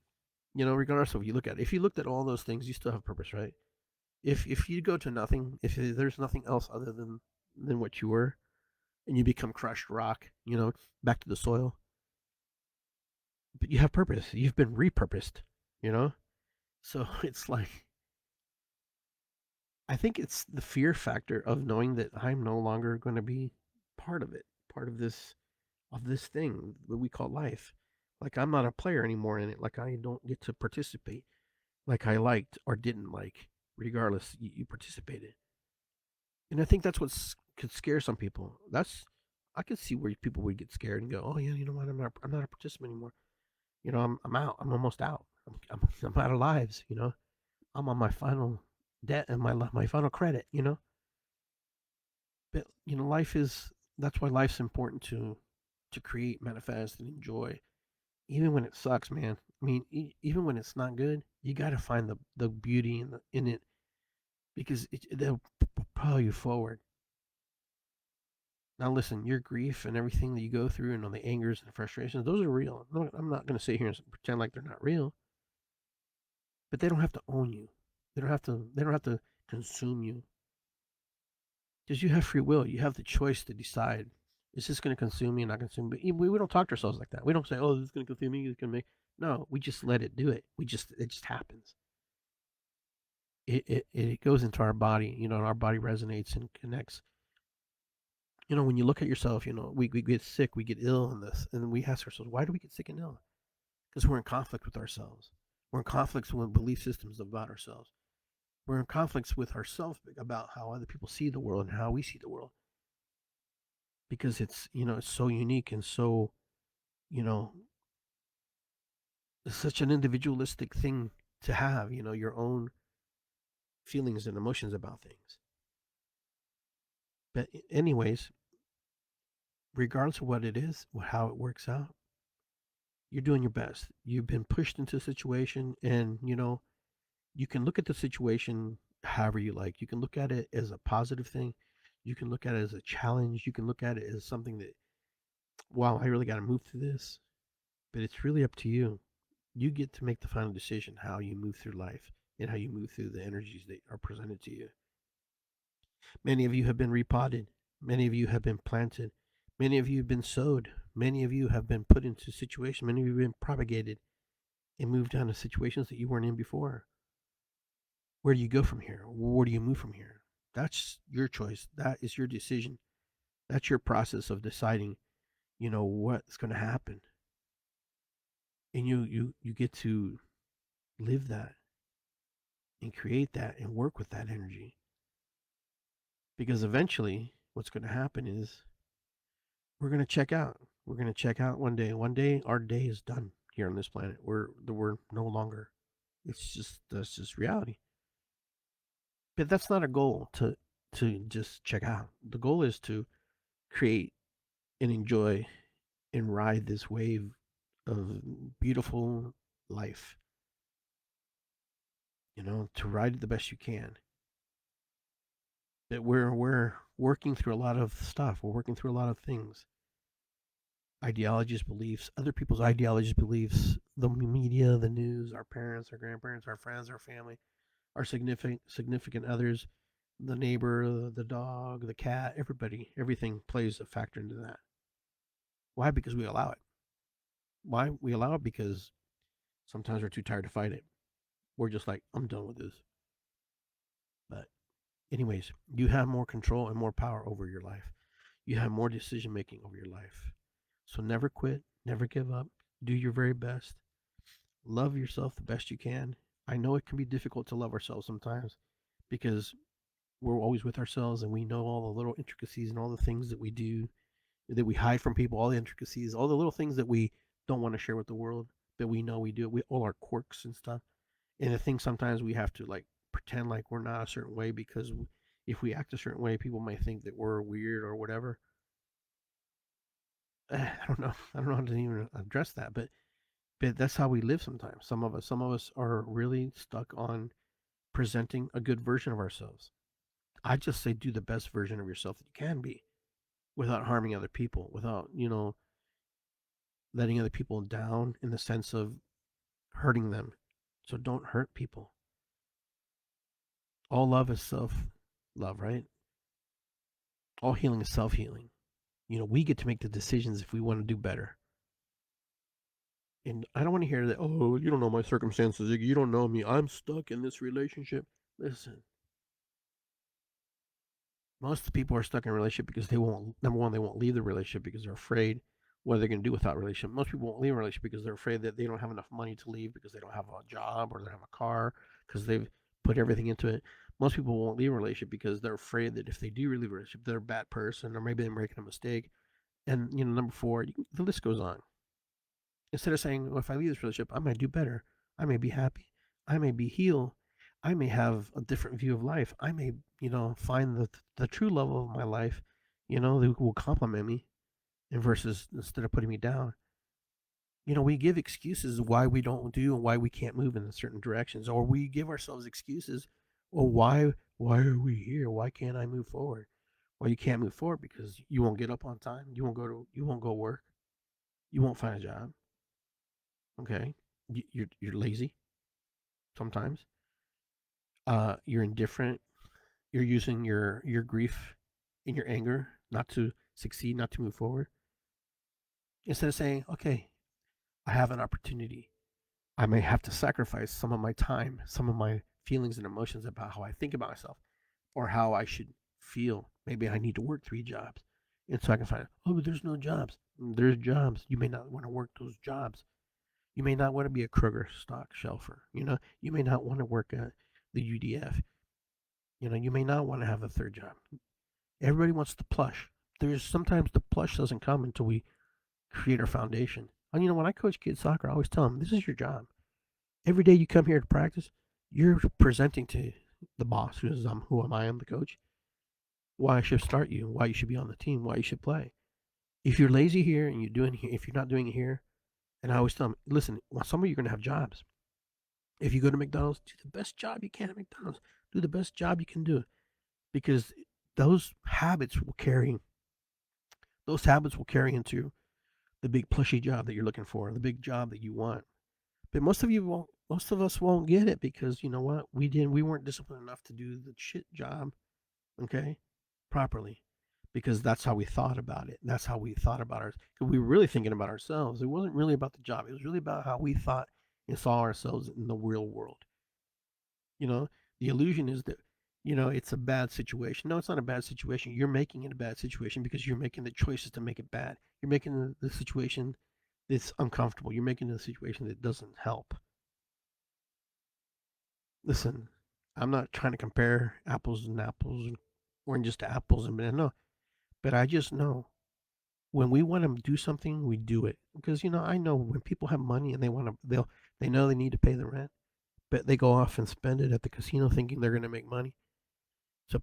regardless of what you look at. If you looked at all those things, you still have purpose, right? If you go to nothing, if there's nothing else other than what you were, and you become crushed rock, back to the soil, but you have purpose. You've been repurposed, you know. So it's like I think it's the fear factor of knowing that I'm no longer going to be part of it, part of this thing that we call life. Like I'm not a player anymore in it. Like I don't get to participate like I liked or didn't like. Regardless, you participated, and I think that's what could scare some people. I could see where people would get scared and go, "Oh yeah, you know what? I'm not a participant anymore. I'm out. I'm almost out. I'm out of lives. I'm on my final debt and my final credit. But life is that's why life's important to create, manifest, and enjoy, even when it sucks, man. I mean, even when it's not good, you got to find the beauty in it because they'll propel you forward. Now, listen, your grief and everything that you go through and all the angers and frustrations, those are real. I'm not going to sit here and pretend like they're not real, but they don't have to own you. They don't have to consume you because you have free will. You have the choice to decide is this going to consume me or not consume me? But we don't talk to ourselves like that. We don't say, oh, this is going to consume me. It's going to make. No, we just let it do it. It just happens. It goes into our body. And our body resonates and connects. When you look at yourself, we get sick, we get ill in this, and then we ask ourselves, why do we get sick and ill? Because we're in conflict with ourselves. We're in conflicts with belief systems about ourselves. We're in conflicts with ourselves about how other people see the world and how we see the world. Because it's so unique and so, you know, It's such an individualistic thing to have, your own feelings and emotions about things. But anyways, regardless of what it is, how it works out, you're doing your best. You've been pushed into a situation, and you can look at the situation however you like. You can look at it as a positive thing. You can look at it as a challenge. You can look at it as something that, wow, I really got to move through this. But it's really up to you. You get to make the final decision how you move through life and how you move through the energies that are presented to you. Many of you have been repotted. Many of you have been planted. Many of you have been sowed. Many of you have been put into situations. Many of you have been propagated and moved down to situations that you weren't in before. Where do you go from here? Where do you move from here? That's your choice. That is your decision. That's your process of deciding, what's going to happen. And you get to live that and create that and work with that energy. Because eventually what's going to happen is we're going to check out. We're going to check out one day. One day our day is done here on this planet. We're no longer. That's just reality. But that's not a goal to just check out. The goal is to create and enjoy and ride this wave of beautiful life. To ride it the best you can. But we're working through a lot of stuff. We're working through a lot of things. Ideologies, beliefs, other people's ideologies, beliefs, the media, the news, our parents, our grandparents, our friends, our family, our significant others, the neighbor, the dog, the cat, everybody, everything plays a factor into that. Why? Because we allow it. Why? We allow it because sometimes we're too tired to fight it. We're just like, I'm done with this. But anyways, you have more control and more power over your life. You have more decision making over your life. So never quit, never give up. Do your very best. Love yourself the best you can. I know it can be difficult to love ourselves sometimes because we're always with ourselves and we know all the little intricacies and all the things that we do that we hide from people, all the intricacies, all the little things that we don't want to share with the world, but we know we do it. We all our quirks and stuff. And I think sometimes we have to like pretend like we're not a certain way because if we act a certain way, people might think that we're weird or whatever. I don't know. I don't know how to even address that, but that's how we live sometimes. Some of us are really stuck on presenting a good version of ourselves. I just say do the best version of yourself that you can be without harming other people, without, letting other people down in the sense of hurting them. So don't hurt people. All love is self love, right? All healing is self healing. We get to make the decisions if we want to do better. And I don't want to hear that, oh, you don't know my circumstances. You don't know me. I'm stuck in this relationship. Listen, most people are stuck in a relationship because they won't, number one, they won't leave the relationship because they're afraid what they're going to do without a relationship. Most people won't leave a relationship because they're afraid that they don't have enough money to leave because they don't have a job or they don't have a car because they've put everything into it. Most people won't leave a relationship because they're afraid that if they do leave a relationship, they're a bad person or maybe they're making a mistake. And, number four, the list goes on. Instead of saying, well, if I leave this relationship, I might do better. I may be happy. I may be healed. I may have a different view of life. I may, find the true love of my life, that will compliment me and versus instead of putting me down. We give excuses why we don't do and why we can't move in certain directions, or we give ourselves excuses. Well, why are we here? Why can't I move forward? Well, you can't move forward because you won't get up on time. You won't go work. You won't find a job. Okay, you're lazy sometimes. You're indifferent. You're using your grief and your anger not to succeed, not to move forward. Instead of saying, okay, I have an opportunity. I may have to sacrifice some of my time, some of my feelings and emotions about how I think about myself or how I should feel. Maybe I need to work 3 jobs. And so I can find, oh, but there's no jobs. There's jobs. You may not want to work those jobs. You may not want to be a Kroger stock shelfer. You may not want to work at the UDF. You may not want to have a third job. Everybody wants the plush. There's sometimes the plush doesn't come until we create our foundation. And when I coach kids soccer, I always tell them, this is your job. Every day you come here to practice, you're presenting to the boss, who am I? I'm the coach. Why I should start you, why you should be on the team, why you should play. If you're lazy here and if you're not doing it here, and I always tell them, listen, some of you are going to have jobs. If you go to McDonald's, do the best job you can at McDonald's. Do the best job you can do, because those habits will carry into the big plushy job that you're looking for, the big job that you want. But most of us won't get it, because you know what? We weren't disciplined enough to do the shit job, okay, properly, because that's how we thought about it. That's how we thought about ours. Because we were really thinking about ourselves. It wasn't really about the job. It was really about how we thought and saw ourselves in the real world. You know, the illusion is that, it's a bad situation. No, it's not a bad situation. You're making it a bad situation because you're making the choices to make it bad. You're making the situation that's uncomfortable. You're making the situation that doesn't help. Listen, I'm not trying to compare apples and apples, and oranges to apples and bananas. No, but I just know when we want to do something, we do it. Because I know when people have money and they know they need to pay the rent, but they go off and spend it at the casino thinking they're going to make money. So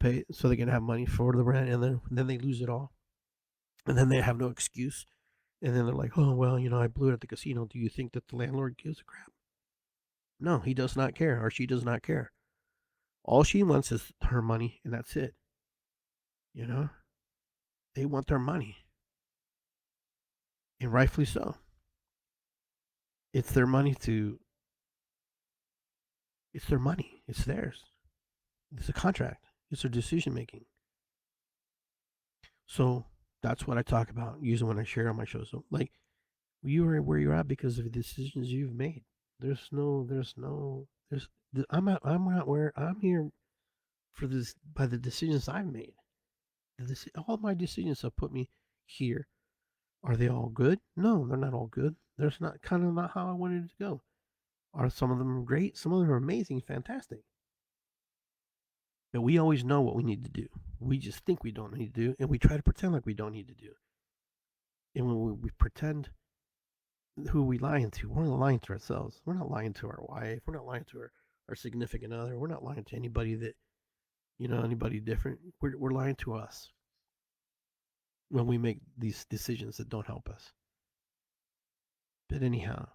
they can have money for the rent, and then they lose it all, and then they have no excuse, and then they're like, oh well, I blew it at the casino. Do you think that the landlord gives a crap? No, he does not care, or she does not care. All she wants is her money, and that's it. You know, they want their money, and rightfully so. It's their money to. It's their money. It's theirs. It's a contract. It's their decision making. So that's what I talk about using when I share on my show. So like, you are where you're at because of the decisions you've made. There's. I'm not where I'm here for this by the decisions I've made. All my decisions have put me here. Are they all good? No, they're not all good. There's not kind of not how I wanted it to go. Are some of them great? Some of them are amazing, fantastic. But we always know what we need to do. We just think we don't need to do, and we try to pretend like we don't need to do. And when we pretend, who are we lying to? We're not lying to ourselves. We're not lying to our wife. We're not lying to our significant other. We're not lying to anybody that, anybody different. We're lying to us when we make these decisions that don't help us. But anyhow,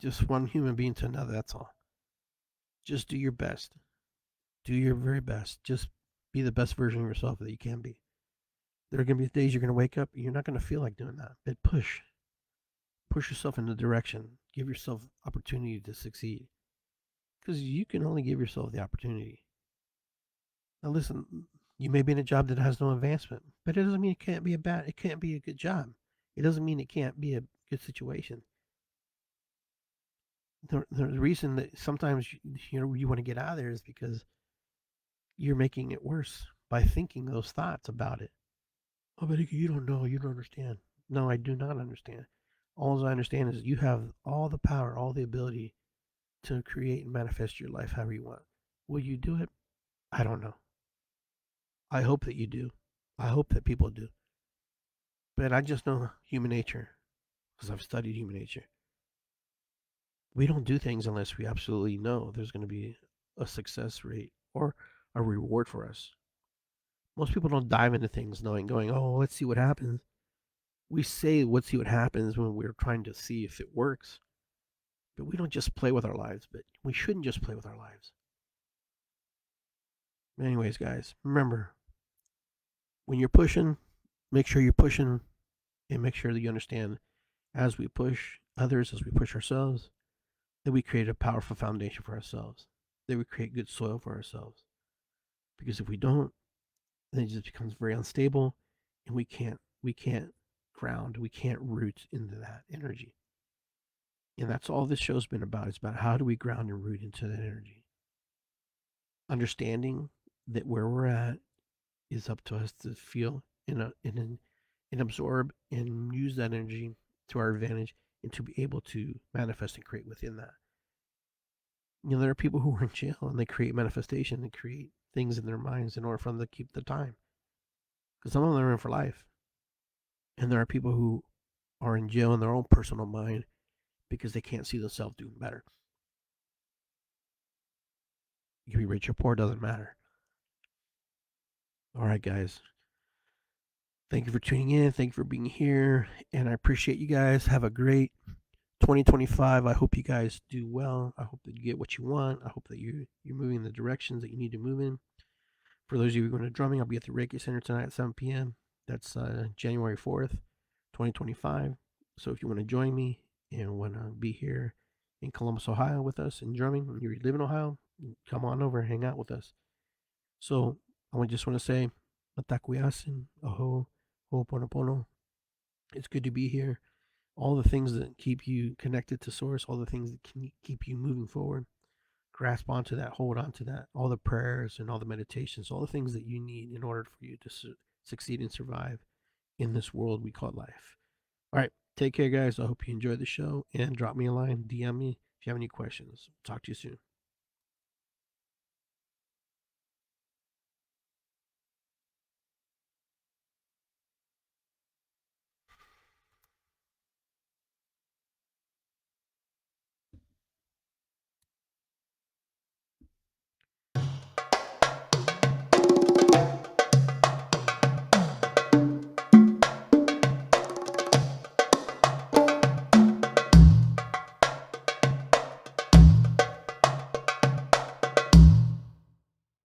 just one human being to another, that's all. Just do your best. Do your very best. Just be the best version of yourself that you can be. There are going to be days you're going to wake up and you're not going to feel like doing that. But push. Push yourself in the direction. Give yourself opportunity to succeed. Because you can only give yourself the opportunity. Now listen, you may be in a job that has no advancement, but it doesn't mean it can't be a good job. It doesn't mean it can't be a good situation. The reason that sometimes you want to get out of there is because you're making it worse by thinking those thoughts about it. Oh, but you don't know, you don't understand. No, I do not understand. All I understand is you have all the power, all the ability to create and manifest your life however you want. Will you do it? I don't know. I hope that you do. I hope that people do. But I just know human nature because I've studied human nature. We don't do things unless we absolutely know there's going to be a success rate or a reward for us. Most people don't dive into things going, oh, let's see what happens. We say, let's see what happens when we're trying to see if it works. But we don't just play with our lives, but we shouldn't just play with our lives. Anyways, guys, remember, when you're pushing, make sure you're pushing and make sure that you understand as we push others, as we push ourselves, that we create a powerful foundation for ourselves, that we create good soil for ourselves. Because if we don't, then it just becomes very unstable and we can't ground, we can't root into that energy. And that's all this show's been about. It's about how do we ground and root into that energy. Understanding that where we're at is up to us to feel and absorb and use that energy to our advantage and to be able to manifest and create within that. There are people who are in jail and they create manifestation and create things in their minds in order for them to keep the time. Because some of them are in for life. And there are people who are in jail in their own personal mind because they can't see themselves doing better. You can be rich or poor, doesn't matter. All right, guys. Thank you for tuning in. Thank you for being here. And I appreciate you guys. Have a great 2025. I hope you guys do well. I hope that you get what you want. I hope that you're moving in the directions that you need to move in. For those of you who are going to drumming, I'll be at the Reiki Center tonight at 7 p.m. That's January 4th, 2025. So if you want to join me and want to be here in Columbus, Ohio with us in drumming, and you live in Ohio, come on over, hang out with us. So I just want to say, Matakuyasin, Aho, Ho'oponopono. It's good to be here. All the things that keep you connected to Source, all the things that can keep you moving forward, grasp onto that, hold on to that. All the prayers and all the meditations, all the things that you need in order for you to succeed and survive in this world we call life. All right, take care, guys. I hope you enjoyed the show, and drop me a line, DM me if you have any questions. Talk to you soon.